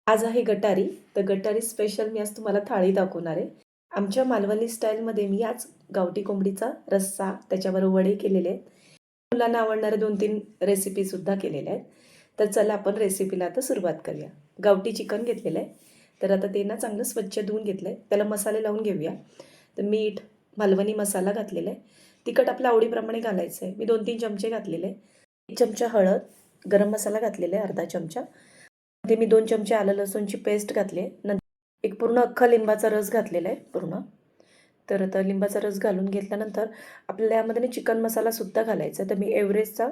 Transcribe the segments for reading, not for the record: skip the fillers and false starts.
आज आहे गटारी. तर गटारी स्पेशल मी आज तुम्हाला थाळी दाखवणार आहे. आमच्या मालवणी स्टाईलमध्ये मी आज गावठी कोंबडीचा रस्सा, त्याच्यावर वडे केलेले आहेत. मुलांना आवडणाऱ्या 2-3 रेसिपीसुद्धा केलेल्या आहेत. तर चला आपण रेसिपीला आता सुरुवात करूया. गावठी चिकन घेतलेलं आहे. तर आता ते ना चांगलं स्वच्छ धुवून घेतलं आहे. त्याला मसाले लावून घेऊया. तर मीठ, मालवणी मसाला घातलेला आहे. तिखट आपल्या आवडीप्रमाणे घालायचं आहे. मी 2-3 चमचे घातलेले आहे. 1 चमचा हळद, गरम मसाला घातलेला आहे अर्धा चमचा. मध्ये मी 2 चमचे आलं लसूणची पेस्ट घातली आहे. नंतर एक पूर्ण अख्खा लिंबाचा रस घातलेला आहे पूर्ण. तर आता लिंबाचा रस घालून घेतल्यानंतर आपल्याला यामध्ये ना चिकन मसालासुद्धा घालायचा आहे. तर मी एव्हरेस्टचा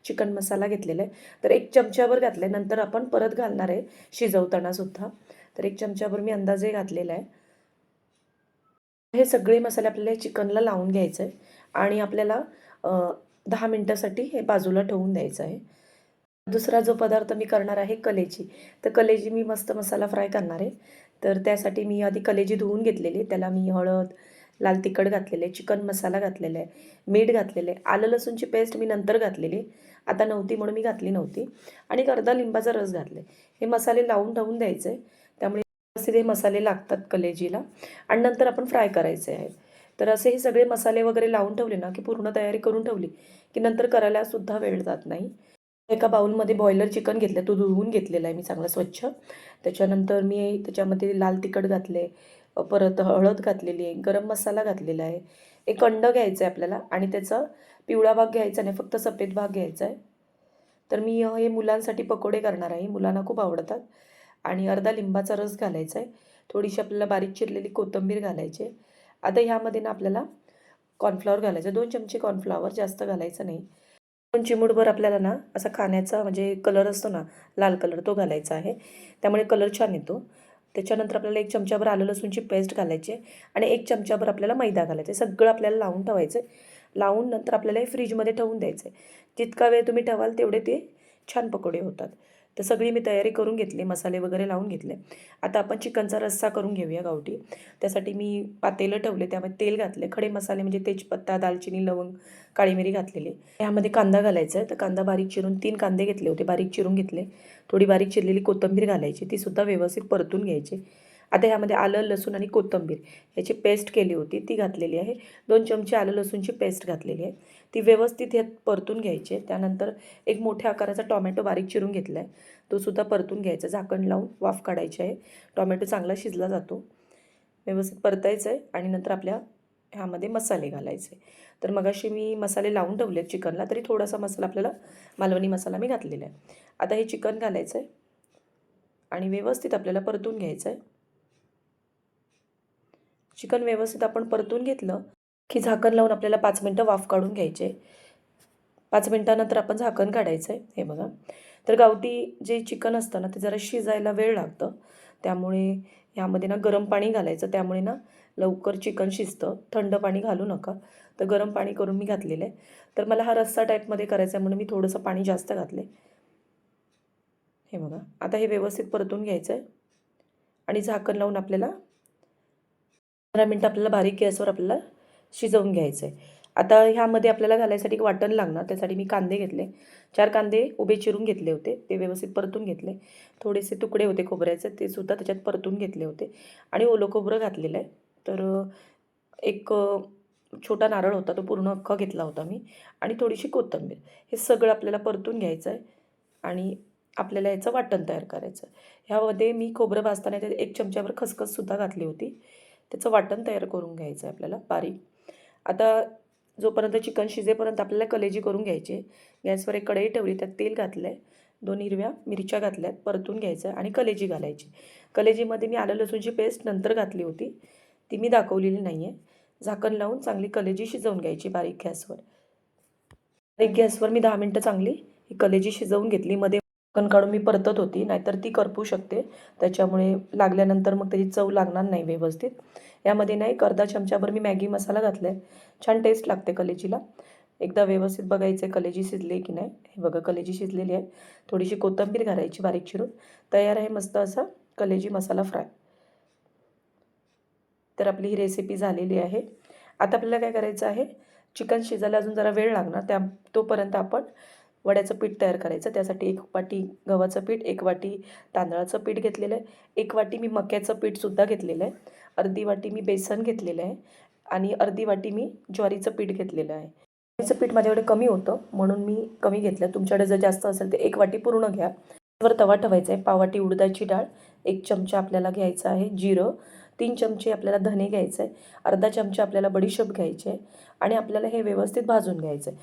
चिकन मसाला घेतलेला आहे. तर 1 चमच्याभर घातला आहे. नंतर आपण परत घालणार आहे शिजवतानासुद्धा. तर 1 चमच्याभर मी अंदाजे घातलेला आहे. हे सगळे मसाले आपल्याला चिकनला लावून घ्यायचे आहे आणि आपल्याला 10 मिनिटासाठी हे बाजूला ठेवून द्यायचं आहे. दुसरा जो पदार्थ मी करणार आहे कलेजी. तर कलेजी मी मस्त मसाला फ्राय करणार आहे. तर त्यासाठी मी आधी कलेजी धुवून घेतलेली. त्याला मी हळद, लाल तिखट घातलेले, चिकन मसाला घातलेला आहे, मीठ घातलेलं आहे. आलं लसूणची पेस्ट मी नंतर घातलेली. आता नव्हती म्हणून मी घातली नव्हती. आणि एक अर्धा लिंबाचा रस घातले. हे मसाले लावून ठेवून द्यायचे. त्यामुळे व्यवस्थित हे मसाले लागतात कलेजीला आणि नंतर आपण फ्राय करायचे आहेत. तर असे हे सगळे मसाले वगैरे लावून ठेवले ना, की पूर्ण तयारी करून ठेवली, की नंतर करायला सुद्धा वेळ जात नाही. एका बाउलमध्ये बॉयलर चिकन घेतलं, तो धुवून घेतलेला आहे मी चांगला स्वच्छ. त्याच्यानंतर मी त्याच्यामध्ये लाल तिखट घातले, परत हळद घातलेली आहे, गरम मसाला घातलेला आहे. एक अंड घ्यायचं आहे आपल्याला आणि त्याचा पिवळा भाग घ्यायचा नाही, फक्त सफेद भाग घ्यायचा आहे. तर मी हे मुलांसाठी पकोडे करणार आहे. मुलांना खूप आवडतात. आणि अर्धा लिंबाचा रस घालायचा आहे. थोडीशी आपल्याला बारीक चिरलेली कोथिंबीर घालायची आहे. आता ह्यामध्ये ना आपल्याला कॉर्नफ्लॉवर घालायचं. 2 चमचे कॉर्नफ्लॉवर, जास्त घालायचं नाही. 2 चिमूटभर आपल्याला ना असा खाण्याचा म्हणजे कलर असतो ना, लाल कलर, तो घालायचा आहे. त्यामुळे कलर छान येतो. त्याच्यानंतर आपल्याला 1 चमचाभर आलं लसूणची पेस्ट घालायची आहे आणि 1 चमचाभर आपल्याला मैदा घालायचा आहे. सगळं आपल्याला लावून ठेवायचं आहे. लावून नंतर आपल्याला हे फ्रीजमध्ये ठेवून द्यायचं आहे. जितका वेळ तुम्ही ठेवाल तेवढे ते छान पकोडे होतात. तर सगळी मी तयारी करून घेतली, मसाले वगैरे लावून घेतले. आता आपण चिकनचा रस्सा करून घेऊया गावठी. त्यासाठी मी पातेलं ठेवले, त्यामध्ये तेल घातले, खडे मसाले म्हणजे तेजपत्ता, दालचिनी, लवंग, काळी मिरी घातलेली. यामध्ये कांदा घालायचा आहे. तर कांदा बारीक चिरून 3 कांदे घेतले होते, बारीक चिरून घेतले. थोडी बारीक चिरलेली कोथिंबीर घालायची, तीसुद्धा व्यवस्थित परतून घ्यायची. आता ह्यामध्ये आलं, लसूण आणि कोथिंबीर याची पेस्ट केली होती ती घातलेली आहे. 2 चमचे आलं लसूणची पेस्ट घातलेली आहे. ती व्यवस्थित ह्यात परतून घ्यायची आहे. त्यानंतर एक मोठ्या आकाराचा टोमॅटो बारीक चिरून घेतला आहे, तो सुद्धा परतून घ्यायचा. झाकण लावून वाफ काढायची आहे. टोमॅटो चांगला शिजला जातो. व्यवस्थित परतायचं आहे आणि नंतर आपल्या ह्यामध्ये मसाले घालायचे. तर मगाशी मी मसाले लावून ठेवले चिकनला, तरी थोडासा मसाला आपल्याला मालवणी मसाला मी घातलेला आहे. आता हे चिकन घालायचं आहे आणि व्यवस्थित आपल्याला परतून घ्यायचं आहे. चिकन व्यवस्थित आपण परतून घेतलं की झाकण लावून आपल्याला 5 मिनटं वाफ काढून घ्यायचे. 5 मिनिटानंतर आपण झाकण काढायचं आहे. हे बघा. तर गावठी जे चिकन असतं ना, ते जरा शिजायला वेळ लागतं. त्यामुळे ह्यामध्ये ना गरम पाणी घालायचं. त्यामुळे ना लवकर चिकन शिजतं. थंड पाणी घालू नका. तर गरम पाणी करून मी घातलेलं आहे. तर मला हा रस्सा टाईपमध्ये करायचा आहे म्हणून मी थोडंसं पाणी जास्त घातलं. हे बघा. आता हे व्यवस्थित परतून घ्यायचं आहे आणि झाकण लावून आपल्याला 15 मिनटं आपल्याला बारीक गॅसवर आपल्याला शिजवून घ्यायचं आहे. आता ह्यामध्ये आपल्याला घालायसाठी एक वाटण लागणार. त्यासाठी मी कांदे घेतले. 4 कांदे उभे चिरून घेतले होते. ते व्यवस्थित परतून घेतले. थोडेसे तुकडे होते खोबऱ्याचे, ते सुद्धा त्याच्यात परतून घेतले होते आणि ओलं खोबरं घातलेलं आहे. तर एक छोटा नारळ होता, तो पूर्ण अख्खा घेतला होता मी आणि थोडीशी कोथिंबीर. हे सगळं आपल्याला परतून घ्यायचं आहे आणि आपल्याला याचं वाटण तयार करायचं आहे. ह्यामध्ये मी खोबरं भाजताना त्यात 1 चमच्याभर खसखससुद्धा घातली होती. त्याचं वाटण तयार करून घ्यायचं आहे आपल्याला बारीक. आता जोपर्यंत चिकन शिजेपर्यंत आपल्याला कलेजी करून घ्यायची आहे. गॅसवर एक कढई ठेवली, त्यात तेल घातलं आहे, 2 हिरव्या मिरच्या घातल्यात, परतून घ्यायचं आहे आणि कलेजी घालायची. कलेजीमध्ये मी आलं लसूणची पेस्ट नंतर घातली होती, ती मी दाखवलेली नाही आहे. झाकण लावून चांगली कलेजी शिजवून घ्यायची बारीक गॅसवर. बारीक गॅसवर मी 10 मिनटं चांगली ही कलेजी शिजवून घेतली. मध्ये झाकण काढून मी परतत होती, नाहीतर ती करपू शकते. त्याच्यामुळे लागल्यानंतर मग त्याची चव लागणार नाही व्यवस्थित. यामध्ये ना एक अर्धा चमचाभर मी मॅगी मसाला घातला आहे. छान टेस्ट लागते कलेजीला. एकदा व्यवस्थित बघायचं आहे कलेजी शिजली की नाही. हे बघा, कलेजी शिजलेली आहे. थोडीशी कोथिंबीर घालायची बारीक चिरून. तयार आहे मस्त असा कलेजी मसाला फ्राय. तर आपली ही रेसिपी झालेली आहे. आता आपल्याला काय करायचं आहे, चिकन शिजायला अजून जरा वेळ लागणार. तोपर्यंत आपण वड्याचं पीठ तयार करायचं. त्यासाठी 1 वाटी गव्हाचं पीठ, 1 वाटी तांदळाचं पीठ घेतलेलं आहे, 1 वाटी मी मक्याचं पीठसुद्धा घेतलेलं आहे, अर्धी वाटी मी बेसन घेतलेलं आहे आणि अर्धी वाटी मी ज्वारीचं पीठ घेतलेलं आहे. ज्वारीचं पीठ माझ्याकडे कमी होतं म्हणून मी कमी घेतलं. तुमच्याकडे जर जास्त असेल तर 1 वाटी पूर्ण घ्या. वर तवा ठेवायचा आहे, पाव वाटी उडदाची डाळ, 1 चमचा आपल्याला घ्यायचं आहे जिरं, 3 चमचे आपल्याला धने घ्यायचे आहे, अर्धा चमचा आपल्याला बडीशेप घ्यायची आहे आणि आपल्याला हे व्यवस्थित भाजून घ्यायचं आहे.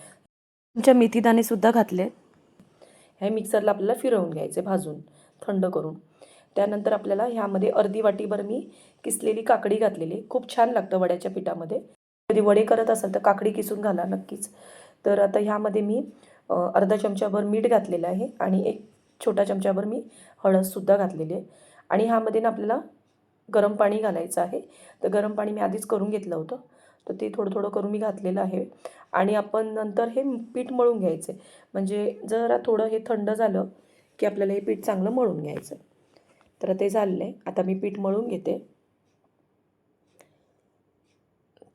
चमचा मेथीदाणेसुद्धा घातले. हे मिक्सरला आपल्याला फिरवून घ्यायचे भाजून थंड करून. त्यानंतर आपल्याला ह्यामध्ये अर्धी वाटीभर मी किसलेली काकडी घातलेली. खूप छान लागतं वड्याच्या पिठामध्ये. कधी वडे करत असाल तर काकडी किसून घाला नक्कीच. तर आता ह्यामध्ये मी अर्धा चमचाभर मीठ घातलेलं आहे आणि 1 छोटा चमचाभर मी हळदसुद्धा घातलेली आहे आणि ह्यामध्ये ना आपल्याला गरम पाणी घालायचं आहे. तर गरम पाणी मी आधीच करून घेतलं होतं, तर ते थोडं थोडं करून मी घातलेलं आहे आणि आपण नंतर हे पीठ मळून घ्यायचं आहे. म्हणजे जरा थोडं हे थंड झालं की आपल्याला हे पीठ चांगलं मळून घ्यायचं. तर ते झालेलं आहे. आता मी पीठ मळून घेते.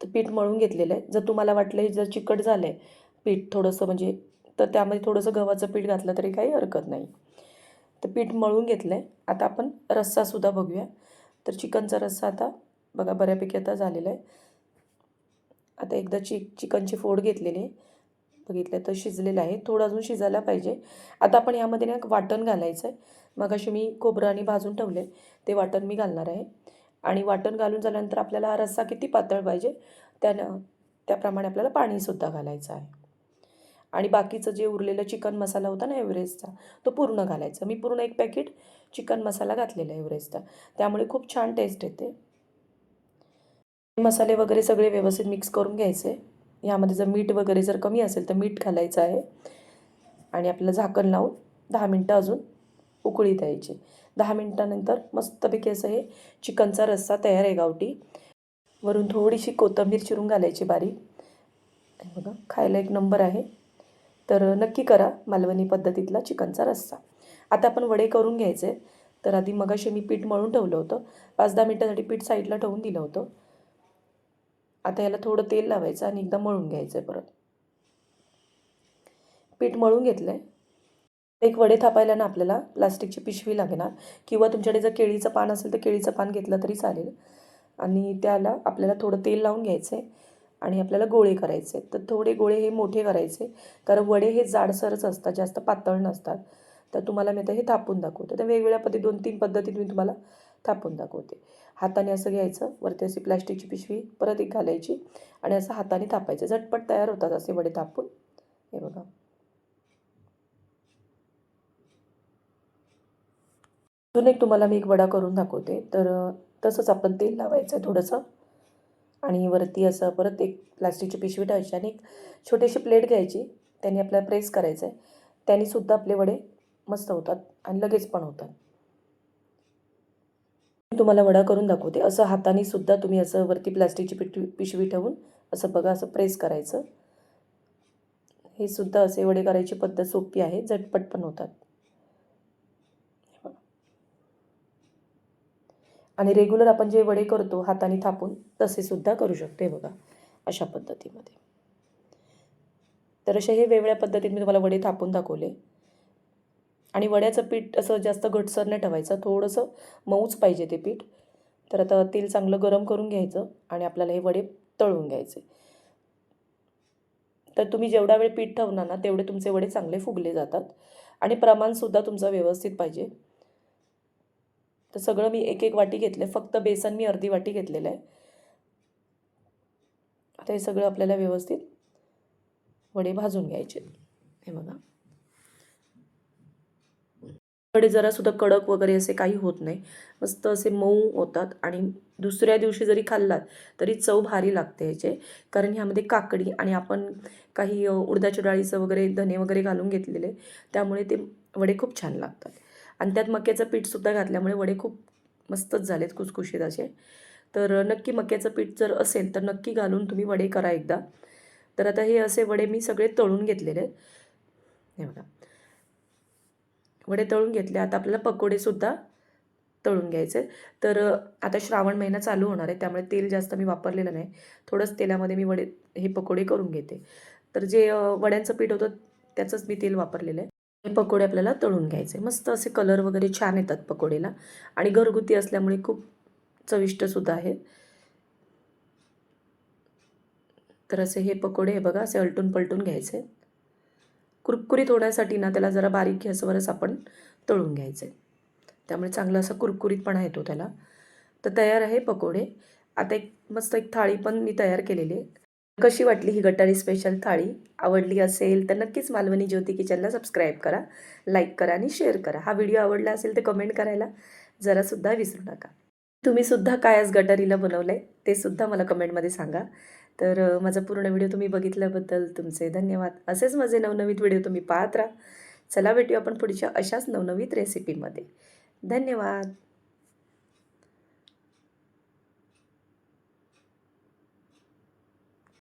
तर पीठ मळून घेतलेलं आहे. जर तुम्हाला वाटलं हे जर चिकट झालं आहे पीठ थोडंसं म्हणजे, तर त्यामध्ये थोडंसं गव्हाचं पीठ घातलं तरी काही हरकत नाही. तर पीठ मळून घेतलं आहे. आता आपण रस्सासुद्धा बघूया. तर चिकनचा रस्सा आता बघा बऱ्यापैकी आता झालेला आहे. आता एकदा चिकनची फोड घेतलेली आहे, बघितलं तर शिजलेलं आहे. थोडं अजून शिजायला पाहिजे. आता आपण ह्यामध्ये ना वाटण घालायचं आहे. मगाशी मी खोबरं आणि भाजून ठेवले ते वाटण मी घालणार आहे आणि वाटण घालून झाल्यानंतर आपल्याला हा रस्सा किती पातळ पाहिजे त्याप्रमाणे आपल्याला पाणीसुद्धा घालायचं आहे आणि बाकीचं जे उरलेलं चिकन मसाला होता ना एव्हरेस्टचा, तो पूर्ण घालायचा. मी पूर्ण 1 पॅकेट चिकन मसाला घातलेला आहे एव्हरेस्टचा, त्यामुळे खूप छान टेस्ट येते. मसाले वगैरे सगळे व्यवस्थित मिक्स करून घ्यायचे. यामध्ये जर मीठ वगैरे जर कमी असेल तर मीठ घालायचं आहे आणि आपल्याला झाकण लावून 10 मिनटं अजून उकळी द्यायची. 10 मिनटानंतर मस्तपैकी असं हे चिकनचा रस्सा तयार आहे गावठी. वरून थोडीशी कोथिंबीर चिरून घालायची बारीक. बघा खायला एक नंबर आहे. तर नक्की करा मालवणी पद्धतीतला चिकनचा रस्सा. आता आपण वडे करून घ्यायचे. तर आधी मगाशी मी पीठ मळून ठेवलं होतं. 5-10 मिनटासाठी पीठ साईडला ठेवून दिलं होतं. आता याला थोडं तेल लावायचं आणि एकदा मळून घ्यायचं आहे परत. पीठ मळून घेतलं आहे. एक वडे थापायला ना आपल्याला प्लास्टिकची पिशवी लागणार किंवा तुमच्याकडे जर केळीचं पान असेल तर केळीचं पान घेतलं तरी चालेल आणि त्याला आपल्याला थोडं तेल लावून घ्यायचं आहे आणि आपल्याला गोळे करायचे. तर थोडे गोळे हे मोठे करायचे कारण वडे हे जाडसरच असतात, जास्त पातळ नसतात. तर तुम्हाला मी आता हे थापून दाखवते. तर वेगवेगळ्या 2-3 पद्धतीत मी तुम्हाला थापून दाखवते. हाताने असं घ्यायचं, वरती अशी प्लास्टिकची पिशवी परत एक घालायची आणि असं हाताने थापायचं. झटपट तयार होतात असे वडे थापून. हे बघा. अजून एक तुम्हाला मी एक वडा करून दाखवते. तर तसंच आपण तेल लावायचं आहे थोडंसं आणि वरती असं परत एक प्लास्टिकची पिशवी ठेवायची आणि एक छोटीशी प्लेट घ्यायची. त्याने आपल्याला प्रेस करायचं आहे. त्यानेसुद्धा आपले वडे मस्त होतात आणि लगेच पण होतात. मी तुम्हाला वडा करून दाखवते. असं हाताने सुद्धा तुम्ही असं वरती प्लास्टिकची पिशवी ठेवून असं बघा असं प्रेस करायचं. हे सुद्धा असे वडे करायची पद्धत सोपी आहे, झटपट पण होतात. आणि रेग्युलर आपण जे वडे करतो हाताने थापून तसे सुद्धा करू शकते बघा अशा पद्धतीमध्ये. तर असे हे वेगवेगळ्या पद्धतीने मी तुम्हाला वडे थापून दाखवले आणि वड्याचं पीठ असं जास्त घटसर नाही ठेवायचं, थोडंसं मऊच पाहिजे ते पीठ. तर आता तेल चांगलं गरम करून घ्यायचं आणि आपल्याला हे वडे तळून घ्यायचे. तर तुम्ही जेवढा वेळ पीठ ठेवणार ना तेवढे तुमचे वडे चांगले फुगले जातात आणि प्रमाणसुद्धा तुमचं व्यवस्थित पाहिजे. तर सगळं मी 1-1 वाटी घेतले, फक्त बेसन मी अर्धी वाटी घेतलेलं आहे. आता हे सगळं आपल्याला व्यवस्थित वडे भाजून घ्यायचे. हे बघा. वडे जरासुद्धा कडक वगैरे असे काही होत नाही. मस्त असे मऊ होतात आणि दुसऱ्या दिवशी जरी खाल्लात तरी चव भारी लागते ह्याचे. कारण ह्यामध्ये काकडी आणि आपण काही उडदाच्या डाळीचं वगैरे धने वगैरे घालून घेतलेले, त्यामुळे ते वडे खूप छान लागतात. आणि त्यात मक्याचं पीठसुद्धा घातल्यामुळे वडे खूप मस्तच झालेत खुसखुशीत असे. तर नक्की मक्याचं पीठ जर असेल तर नक्की घालून तुम्ही वडे करा एकदा. तर आता हे असे वडे मी सगळे तळून घेतलेले आहेत. हे बघा. वडे तळून घेतले. आता आपल्याला पकोडेसुद्धा तळून घ्यायचे. तर आता श्रावण महिना चालू होणार आहे त्यामुळे तेल जास्त मी वापरलेलं नाही. थोडंच तेलामध्ये मी हे पकोडे करून घेते. तर जे वड्यांचं पीठ होतं त्याचंच मी तेल वापरलेलं आहे. हे पकोडे आपल्याला तळून घ्यायचे. मस्त असे कलर वगैरे छान येतात पकोडेला आणि घरगुती असल्यामुळे खूप चविष्टसुद्धा आहे. तर असे हे पकोडे हे बघा असे अलटून पलटून घ्यायचे. कुरकुरीत होण्यासाठी ना त्याला जरा बारीक गॅसवरच आपण तळून घ्यायचे. त्यामुळे चांगला असा कुरकुरीतपणा येतो त्याला. तर तयार आहे पकोडे. आता मस्त एक थाळी पण मी तयार केलेली आहे. कशी वाटली ही गटारी स्पेशल थाळी? आवडली असेल तर नक्कीच मालवणी ज्योती किचनला सबस्क्राईब करा, लाईक करा आणि शेअर करा. हा व्हिडिओ आवडला असेल तर कमेंट करायला जरासुद्धा विसरू नका. तुम्ही सुद्धा काय आज गटारीला बनवलं आहे ते सुद्धा मला कमेंटमध्ये सांगा. तर माझा पूर्ण व्हिडिओ तुम्ही बघितल्याबद्दल तुमचे धन्यवाद. असेच माझे नवनवीन व्हिडिओ तुम्ही पाहत राहा. चला भेटूया आपण पुढच्या अशाच नवनवीन रेसिपीमध्ये. धन्यवाद.